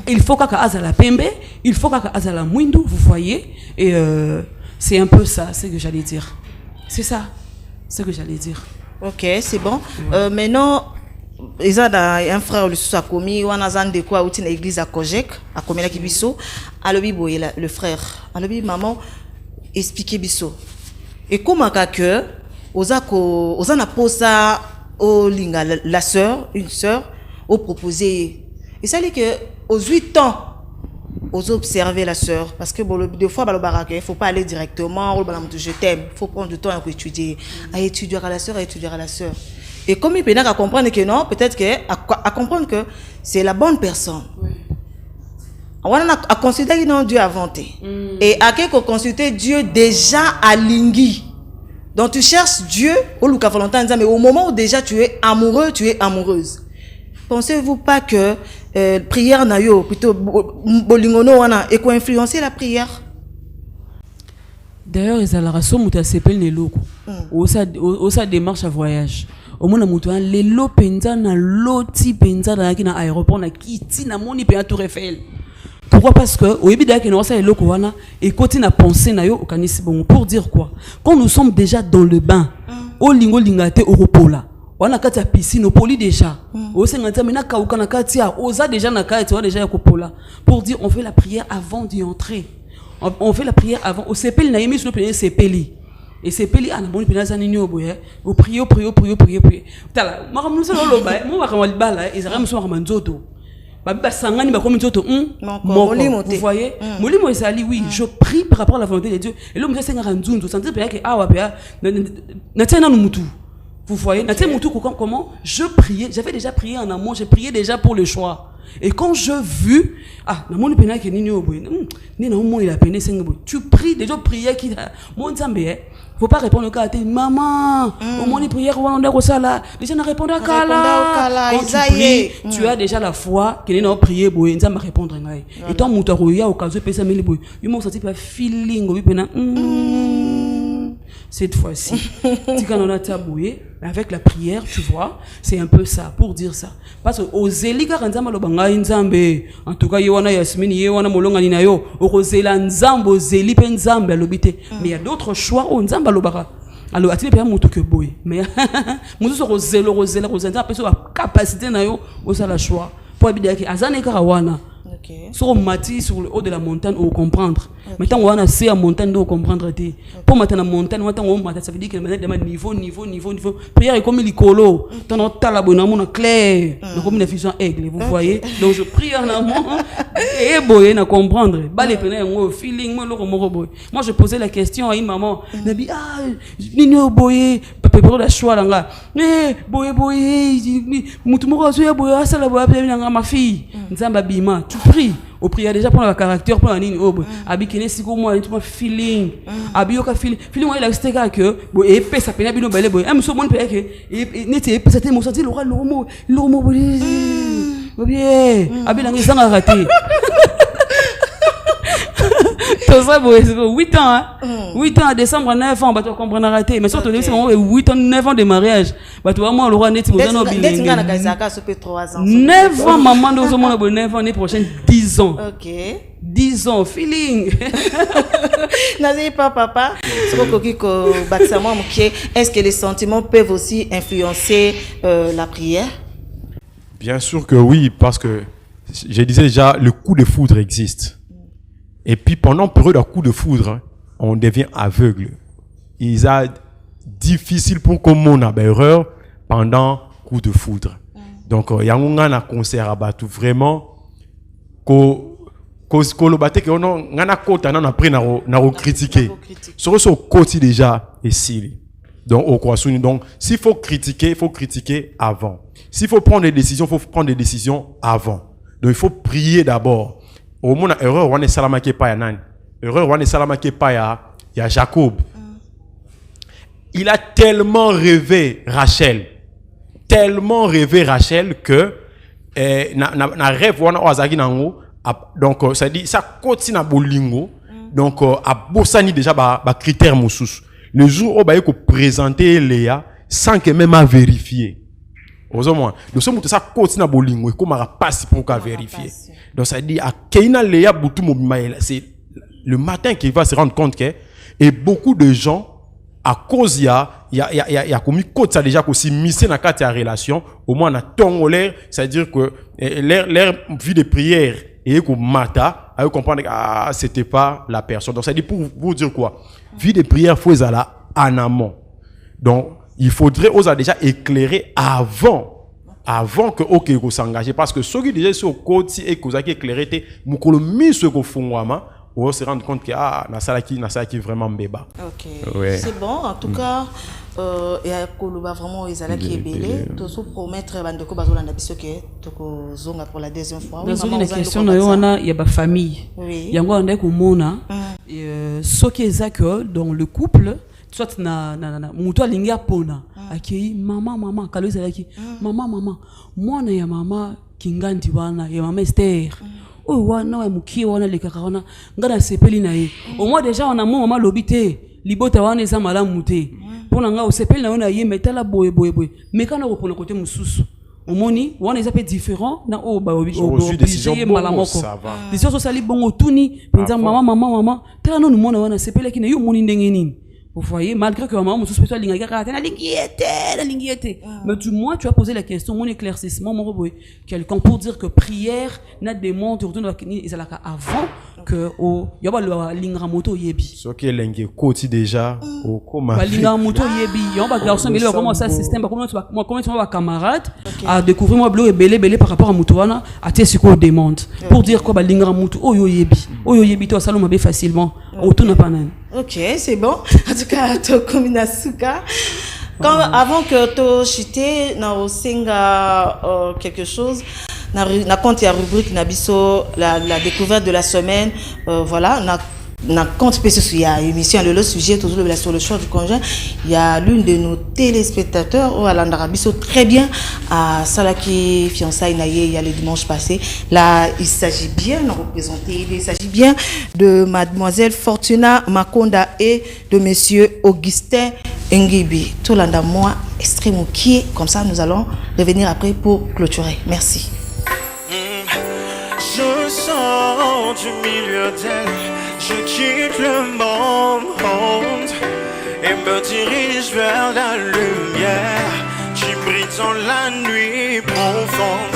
Speaker 6: il faut kaka azala pembe il faut kaka azala mwindu vous voyez et c'est un peu ça c'est ce que j'allais dire c'est ça ce que j'allais dire.
Speaker 1: OK, c'est bon. Maintenant ils ont un frère le sous a commis ou un de quoi outil l'église à Kojek a commis la kibiso alobi boye le frère alobi maman expliquer biso et comment que oza na posa au linga la sœur une sœur au proposer et ça dit que aux 8 ans aux observer la sœur parce que bon des fois il faut pas aller directement je t'aime faut prendre du temps à étudier à étudier à la sœur et comme il peut à comprendre que non peut-être que à comprendre que c'est la bonne personne on a considéré non Dieu inventé et à quelque consulter Dieu déjà à lingui. Donc tu cherches Dieu au Lucas Valentin mais au moment où déjà tu es amoureux tu es amoureuse. Pensez-vous pas que prière na yo plutôt bolingono wana et quoi influencer la prière?
Speaker 6: D'ailleurs ils allaient rassembler muta s'appelle les locaux au sa démarche à voyage au moins muta les lo penza na loti penza na ki na aéroport na kiti na moni pe à Tour Eiffel. Pourquoi? Parce que au début d'ailleurs que nous ça loko wana et continue à penser na yo au kanisi bon pour dire quoi quand nous sommes déjà dans le bain au lingo lingate au repola on a kati ya piscine au poli déjà au sengata mena kauka na kati ya oza déjà na kati on déjà ya kopola pour dire on fait la prière avant d'y entrer on fait la prière avant au sepeli na yemi sur le sepeli et sepeli ana boni pena zanini oboye au prier tala makamu so lo ba mo makamwa libala ezara muso makamwa nzoto ba sangani ba comme nzoto vous voyez molimo ezali oui je prie par rapport à la volonté de Dieu et l'homme ça ngara nzunzu ça dit que awa ba na tena no mutu. Vous voyez, comment je priais, j'avais déjà prié en amour, j'ai prié déjà pour le choix. Et quand je vis, tu pries, déjà prier qui mon Zambé, faut pas répondre au cas maman, au moins prière on a ça là, déjà n'a répondre à Kala. Quand tu pries, tu as déjà la foi qu'il n'a prié boy, Nzamba répondre ngai. Et toi mutaroya au cas où pesa meli boy, il m'a senti pas feeling oui pena. Cette fois-ci, avec la prière, tu vois, c'est un peu ça, pour dire ça. Parce que aux Zélika Nzamba lobanga Nzambe, en tout cas, Yowana Yasmini, Yowana Molonga Ninayo, au Zéla Nzambo, Zéli Penzambe, l'obité. Mais il y a d'autres choix au Nzamba lobara. Alors, tu n'es pas que boy. Mais, nous sommes au zélo, Nzamba, la capacité nayo, au la choix. Pour habiter avec Azane Karawana. Sur on mati sur le haut de la montagne au comprendre. Maintenant on a assez à montagne de comprendre te. Pour maintenant la montagne maintenant on mata ça veut dire que maintenant niveau. Prière est comme l'icolo. Ton tala bonamo clair. Donc comme une fusion aigle, vous voyez. Donc je prie en amont et boy na comprendre. Ba les peine un feeling moi le boy. Moi je posais la question à une maman. Nabi nino boy pepero la choix là. Boy mutu moko so ya boy asala boy na ma fille. Nzamba bima. Tu pries au prière déjà pour le caractère pour la ligne abi kene siko moi tu feeling abi yoka feeling moi il a resté que bo et ça peine bino balé boy am so mon pe que n'était ça te mo senti l'omo bien abi la ngisa raté tout ça boy 8 ans 8 ans à décembre 9 ans bah tu comprendre raté mais surtout c'est 8 ans 9 ans de mariage bah tu vois moi le roi net mo bilingue 9 ans maman de mon 9 ans l'année prochaine 10 ans.
Speaker 1: OK.
Speaker 6: 10 ans feeling.
Speaker 1: N'azé pas papa. Est-ce que les sentiments peuvent aussi influencer la prière?
Speaker 5: Bien sûr que oui parce que je disais déjà le coup de foudre existe. Et puis pendant période de coup de foudre, on devient aveugle. Il est difficile pour qu'on ait une erreur pendant coup de foudre. Donc il y a un concert à battre vraiment ko le battre que on a côté na après na critiquer. Sur ce côté déjà ici. Donc au quoi donc s'il faut critiquer avant. S'il faut prendre des décisions, faut prendre des décisions avant. Donc il faut prier d'abord. Au moins erreur on est salamake pa ya nani. Erreur on est salamake pa ya Jacob. Il a tellement rêvé Rachel que na rêve wana ozaki nango donc ça dit ça continue na bolingo donc a bossani déjà ba critère mosusu le jour où ba yeko présenter Léa sans que même à vérifier au moins donc ça ça continue na bolingo et comme passe pour qu'à vérifier donc ça dit à keina Léa butu mobima c'est le matin qu'il va se rendre compte que et beaucoup de gens à cause il y a comme côté ça déjà aussi misé dans quatre relation au moins na tongo l'air, c'est-à-dire que leur vie de prière et comme mata à comprendre ah c'était pas la personne. Donc ça dit pour dire quoi? Vie de prière faut là en amont. Donc il faudrait oser déjà éclairer avant que OK ko s'engager parce que ceux qui déjà sur côté et que ça qui éclairer té mukolo mis ce ko fongwama on se rendre compte que na sala qui vraiment béba.
Speaker 1: OK.
Speaker 5: Ouais.
Speaker 1: C'est bon en tout cas et à koloba vraiment ezala qui est belé to so promettre bandeko bazolanda biso ke toko zonga pour la deuxième fois.
Speaker 6: Oui, maman, question na wana ya ba famille.
Speaker 1: Oui.
Speaker 6: Yango ande ko mona soki ezaka dans le couple soit na muto alingi apona akei mama kalo ezalaki mama mwana ya mama kingandi wana ya mama Esther oyo wana wa mukie wana lekaka wana ngana sepeli na ye au moins déjà on a mama lobité libota wana eza malamu te pona nga osepeli na wana ye metala boye mais kana ko pona côté mususu omoni wana eza pe différent na o ba
Speaker 5: décision
Speaker 6: malamoko décision sali bongo tuni penza mama tala no mona wana sepeli kina yo moni ndenge nini. Vous voyez, malgré que maman, je suis spécial, mais du moins, tu as posé la question, mon éclaircissement, mon robot, quelqu'un pour dire que prière n'a des mondes avant que au yaba le lingramoto yebi.
Speaker 5: Ce qui est l'engé côté déjà au comment.
Speaker 6: Lingramoto yebi, yaba garçon, mais là comment ça système, comment tu vas camarade à découvrir moi bleu et belé par rapport à Moutoana, à tes quoi demande pour dire quoi lingramoto oyo yebi toi salon m'a facilement autour n'a pas nan.
Speaker 1: OK, c'est bon. En tout cas, to kominasuka. Avant que to chité na osenga quelque chose, na compte ya rubrique na biso la découverte de la semaine, voilà, na compte spécial sur ya émission le sujet toujours sur le choix du conjoint. Il y a l'une de nos téléspectateurs au Alandara biso très bien à Salaki fiançailles naïe il y a le dimanche passé. Là, il s'agit bien de mademoiselle Fortuna Makonda et de monsieur Augustin Ngibi. Tout l'anda moi extrêmement qui comme ça nous allons revenir après pour clôturer. Merci.
Speaker 8: Je sors du milieu d'elle. Je quitte le monde et me dirige vers la lumière qui brille dans la nuit profonde.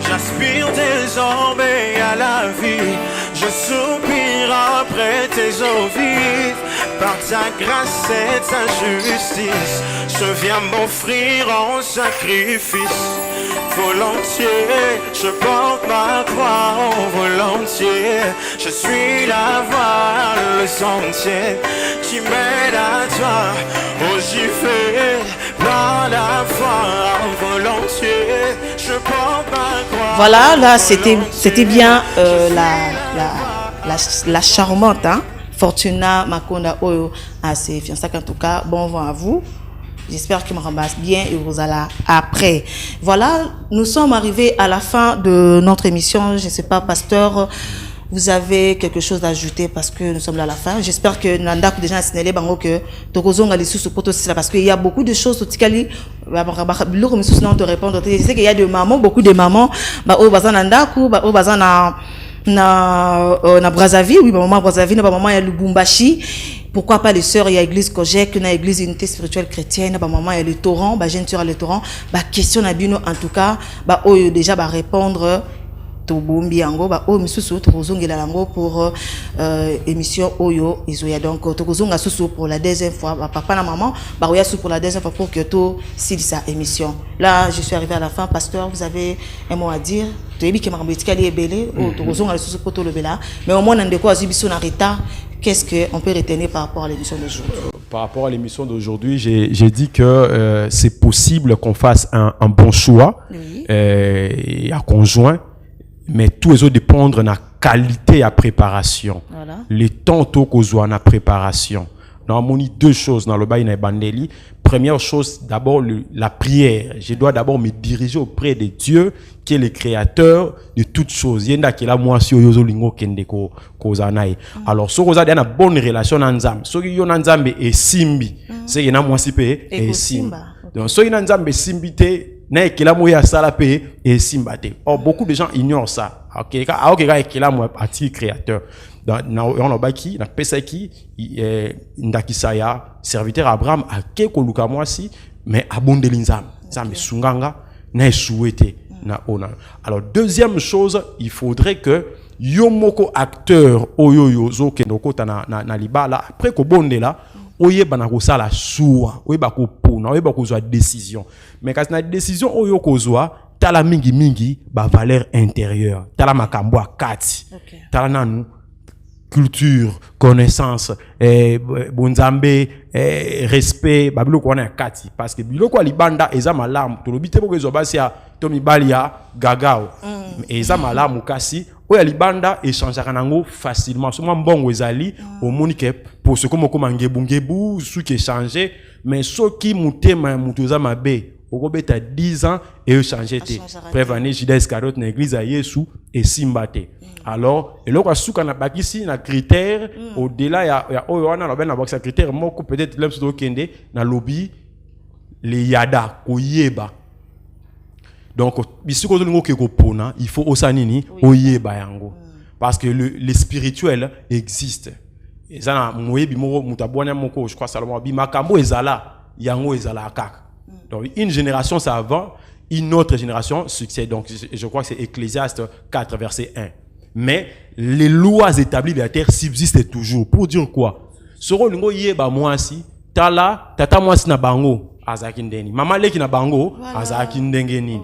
Speaker 8: J'aspire désormais à la vie. Je soupire après tes eaux vives. Par ta grâce et ta justice, je viens m'offrir en sacrifice. Volontiers, je porte ma croix volontiers. Je suis la voie, le sentier qui mène à toi. Oh, j'y vais par la foi volontiers. Je porte ma croix.
Speaker 1: Voilà, là c'était bien la charmante hein? Fortuna Makonda Oyo à ses fiançailles en tout cas. Bon vent à vous. J'espère qu'il me ramasse bien et vous allez après. Voilà, nous sommes arrivés à la fin de notre émission. Je ne sais pas, pasteur, vous avez quelque chose à ajouter parce que nous sommes là à la fin. J'espère que Nanda déjà a signalé que Tokozong a les sous parce qu'il y a beaucoup de choses au Tikali. On te répondre. Je sais qu'il y a des mamans, beaucoup de mamans, au bazan Nandaku, au bazan na Brazzaville, oui, maman Brazzaville, maman il y a Lubumbashi. Pourquoi pas les sœurs, il y a l'église Kojek, il y a l'église unité spirituelle chrétienne, maman il y a le torrent, jeune sœur le torrent, question na bino en tout cas, déjà répondre Tobombi yango misusu tokozongela yango pour émission oyo izoya donc tokozonga susu pour la deuxième fois papa na maman oya susu pour la deuxième fois pour que to sa émission. Là je suis arrivé à la fin. Pasteur, vous avez un mot à dire? Toyebi ke makambo etikali ebele tokozonga susu pour to lebela mais au moins ndeko azubiso na retard. Qu'est-ce qu'on peut retenir par rapport à l'émission d'aujourd'hui?
Speaker 5: Par rapport à l'émission d'aujourd'hui, j'ai dit que c'est possible qu'on fasse un bon choix et à conjoint, mais tout les autres dépendre de la qualité et la préparation. Voilà. Les temps qu'on a la préparation. Dans mon deux choses dans le bail na bandeli. Première chose, d'abord la prière. Je dois d'abord me diriger auprès de Dieu qui est le créateur de toutes choses. Yenda qui la moi si yozo lingo kende ko zanai. Alors so koza una bonne relation na Nzambe. So yo na Nzambe e simbi. C'est yena moi si pe e simba. Donc so yena Nzambe simbi te na ekela moya sala pe e simba te. Or beaucoup de gens ignorent ça. OK ka ekela moi parti créateur. on a baki na pesaki ndakisaya serviteur Abraham ake koluka mwasi mais abondeli nzambe nzambe sunganga na souhaité na ona. Alors deuxième chose, il faudrait que yomoko acteur oyoyo zo kendoko na libala après ko bondela oyeba na kosala suwa oyeba ko pona oyeba ko zwa décision mais quand na décision oyo ko zwa tala mingi ba valeur intérieure tala makambo akati tala nanu culture, connaissance, bonzambe, respect, babilo ko na kati parce que biloko alibanda eza malamu to lobite boko ezobasia to mibalia gagao eza malamu kasi oya libanda échangeaka nango facilement so mbongo ezali omoni ke pour ce comme ngebu suki échanger mais soki mutema mutu eza mabe okobeta 10 ans et échanger te prévenir Judas Iscariot na église à Yesu et simbate. Alors eloko asuka na bakisi na critère au-delà ya oyo wana na bana bakisa critère moko peut-être l'homme se kende na lobby les yada koyeba. Donc bisiko zolingo ke kopona il faut osanini oyeba yango parce que le spirituel existe. Ezana moyebi moko mutabwana moko je crois Salomon bi makambo ezala yango ezala kaka. Donc une génération ça va, une autre génération succède. Donc je crois que c'est Ecclésiaste 4 verset 1. Mais les lois établies de la terre subsistent toujours. Pour dire quoi? Soro lingo yeba mwasi, tala tata mwasi na bango azaki ndeni. Mama leki na bango azaki ndengeni.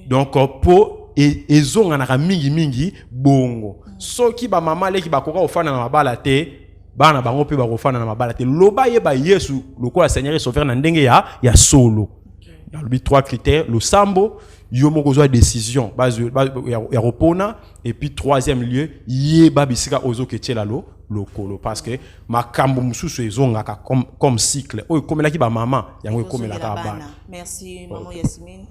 Speaker 5: Donc po ezonga na mingi bongo. Soki ba mama leki bakoka ofana na mabala te, bana bango pe bakofana na mabala te. Loba yeba Yesu lokola Seigneur et Sauveur na ndenge ya solo. Dans le 3 critères, le sambo, yomoko zwa décision, ya repona, et puis troisième lieu, yeba bisika ozo ketela lokolo parce que makambo mususu ezongaka comme cycle. Oyo komelaki ba maman, yango komelaka bana.
Speaker 1: Merci maman Yasmine.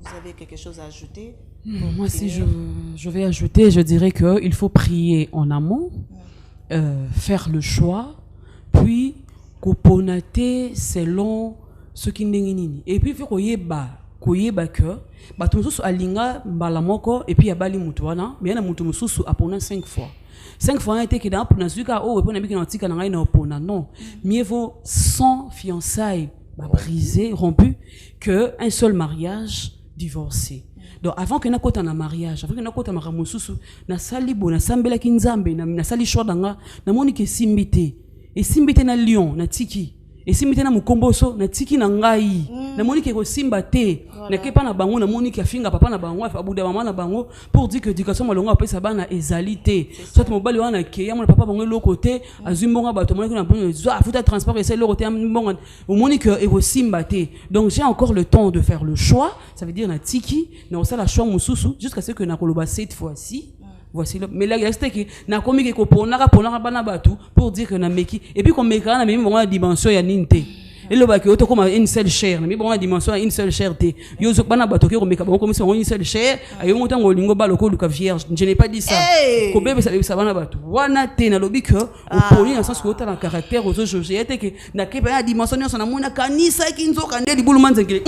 Speaker 1: Vous avez quelque chose à ajouter?
Speaker 6: Moi si je vais ajouter, je dirais que il faut prier en amont, faire le choix, puis koponate selon ce qui n'est nini. Et puis il faut koyeba que bato mususu alinga mbala moko et puis ya bali mutu wana mais na mutu mususu apona 5 fois. 5 fois été que dans pour nazuka oh epona biki na tika na ngai na opona non. Mieux vaut 100 fiançailles brisées, rompues que un seul mariage divorcé. Donc avant que na kota na mariage, avant que na kota mara mususu na sali bo na sambela kinzambe na sali shodanga na moni ke simbité et simbité na lion na tiki et si mitena mukomboso na tiki na ngai na moni ke ko simba te na kepa na bango na moni ke afinga papa na bango abuda mama na bango pour dire que éducation molonga pesa bana ezalité soit mobali wana ke ya mona papa bango le côté azumbonga bato moni na bonne zo afuta transport et c'est le côté mbonga moni ke e ko simba te. Donc j'ai encore le temps de faire le choix, ça veut dire na tiki na osala choix mususu jusqu'à ce que na koloba cette fois-ci. Voici le mais là il que na komi ke ko ponaka bana batu pour dire que na meki et puis comme meka na même bon dimension ya ninte et le ba ke auto comme une seule chair mais bon dimension une seule chair te yo zo bana batu ke ko meka bon comme si on une seule chair ayo monta ngolingo ba loko luka vierge. Je n'ai pas dit ça ko bebe ça bana batu wana te na lobi que au poli dans sens que autant en caractère aux autres je était que na ke ba dimension na mona kanisa kinzo kande libulu manzengele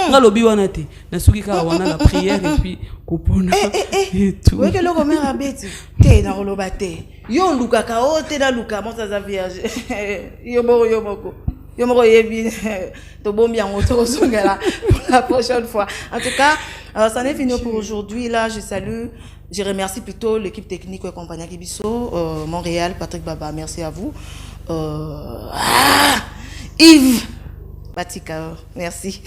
Speaker 6: nga lobi wana te na suki ka wana la prière et puis kopona et tout.
Speaker 1: Oui que le commun abeti te na roloba te yo luka ka o te na luka monta za vierge yo moko yebi to bombi en auto zongala pour la prochaine fois. En tout cas, ça n'est fini pour aujourd'hui. Là, je remercie plutôt l'équipe technique et compagnie Kibiso, Montréal, Patrick Baba, merci à vous. Yves Batika, merci.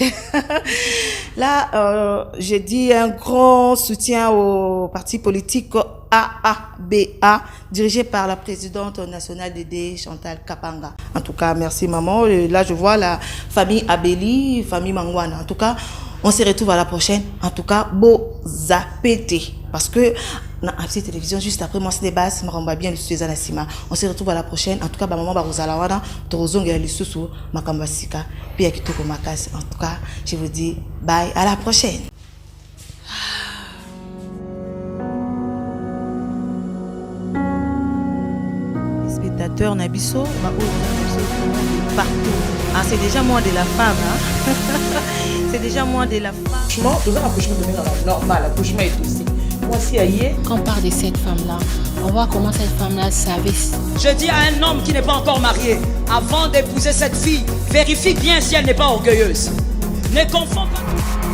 Speaker 1: Là, j'ai dit un grand soutien au parti politique AABA, dirigé par la présidente nationale d'ED, Chantal Kapanga. En tout cas, merci maman. Et là, je vois la famille Abeli, famille Mangwana. En tout cas, on se retrouve à la prochaine. En tout cas, beau zapété. Parce que dans la petite télévision, juste après moi, c'est des bases, je me bien le studio Nassima. On se retrouve à la prochaine. En tout cas, maman Barozalawana, Torozong et Lissousou, Makambasika, Pia Kitoko Makas. En tout cas, je vous dis bye, à la prochaine. Les spectateurs Nabiso, partout. Ah, c'est déjà moi de la femme, hein? C'est déjà moi de la femme.
Speaker 2: Franchement, tout ça, l'accouchement devient normal, l'accouchement est aussi. Voici aïe.
Speaker 3: Quand on parle de cette femme-là, on voit comment cette femme-là savait.
Speaker 4: Je dis à un homme qui n'est pas encore marié, avant d'épouser cette fille, vérifie bien si elle n'est pas orgueilleuse. Ne confonds pas.